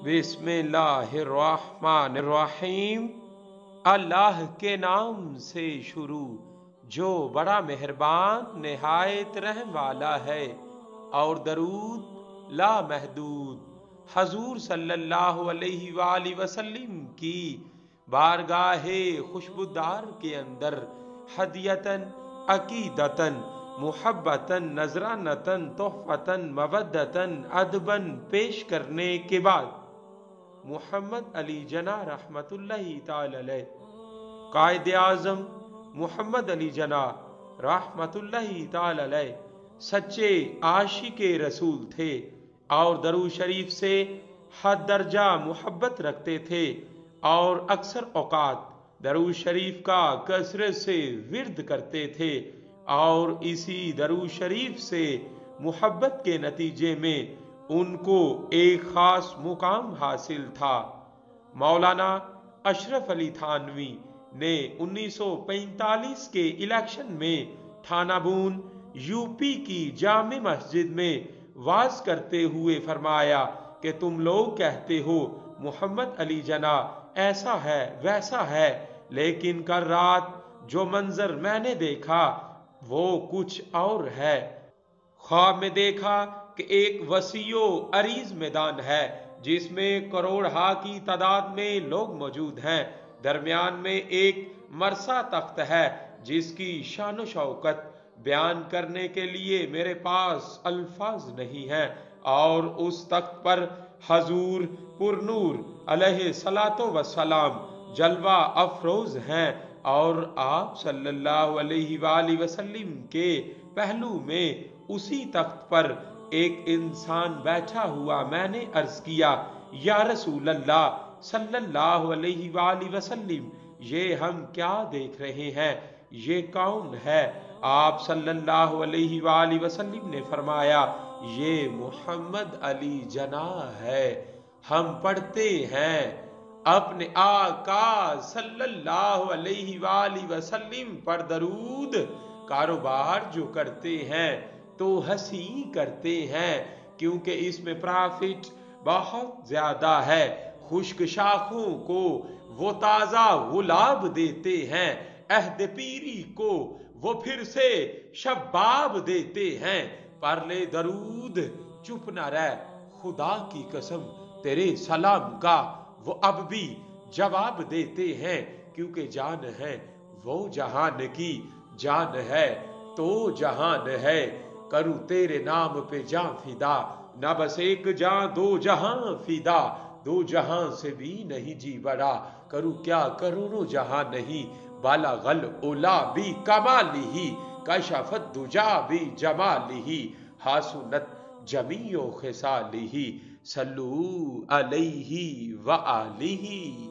بسم اللہ الرحمن الرحیم۔ اللہ کے نام سے شروع جو بڑا مہربان نہایت رحم والا ہے، اور درود لا محدود حضور صلی اللہ علیہ وآلہ وسلم کی بارگاہ خوشبودار کے اندر ہدیتاً، عقیدتاً، محبتاً، نذرانتاً، تحفتاً، مودتاً، ادباً پیش کرنے کے بعد محمد علی جناح رحمت اللہ تعالی علیہ، قائد اعظم محمد علی جناح رحمت اللہ تعالی علیہ سچے عاشق رسول تھے اور درود شریف سے حد درجہ محبت رکھتے تھے، اور اکثر اوقات درود شریف کا کثرت سے ورد کرتے تھے، اور اسی درود شریف سے محبت کے نتیجے میں ان کو ایک خاص مقام حاصل تھا۔ مولانا اشرف علی تھانوی نے 1945 کے الیکشن میں تھانہ بون یو پی کی جامع مسجد میں وعظ کرتے ہوئے فرمایا کہ تم لوگ کہتے ہو محمد علی جناح ایسا ہے ویسا ہے، لیکن کل رات جو منظر میں نے دیکھا وہ کچھ اور ہے۔ خواب میں دیکھا کہ ایک وسیع و عریض میدان ہے جس میں کروڑہا کی تعداد میں لوگ موجود ہیں۔ درمیان میں ایک مرصع تخت ہے جس کی شان و شوکت بیان کرنے کے لیے میرے پاس الفاظ نہیں ہیں، اور اس تخت پر حضور پر نور علیہ الصلوۃ والسلام جلوہ افروز ہیں، اور آپ صلی اللہ علیہ وآلہ وسلم کے پہلو میں اسی تخت پر ایک انسان بیٹھا ہوا۔ میں نے عرض کیا یا رسول اللہ صلی اللہ علیہ وآلہ وسلم، یہ ہم کیا دیکھ رہے ہیں، یہ کون ہے؟ آپ صلی اللہ علیہ وآلہ وسلم نے فرمایا یہ محمد علی جناح ہے۔ ہم پڑھتے ہیں اپنے آقا صلی اللہ علیہ وآلہ وسلم پر درود، کاروبار جو کرتے ہیں تو ہنسی کرتے ہیں کیونکہ اس میں پرافٹ بہت زیادہ ہے۔ خشک شاخوں کو وہ تازہ گلاب دیتے ہیں، عہد پیری کو وہ پھر سے شباب دیتے ہیں۔ پر لے درود، چپ نہ رہ، خدا کی قسم تیرے سلام کا وہ اب بھی جواب دیتے ہیں، کیونکہ جان ہے وہ جہان کی جان ہے تو جہان ہے۔ کروں تیرے نام پہ جاں فدا، نہ بس ایک جاں دو جہاں فدا، دو جہاں سے بھی نہیں جی بڑا، کروں کیا کروڑوں جہاں نہیں، بالغ العلا بکمالہ، کشف الدجی بجمالہ، حسنت جمیع خصالہ، صلو علیہ وآلہ۔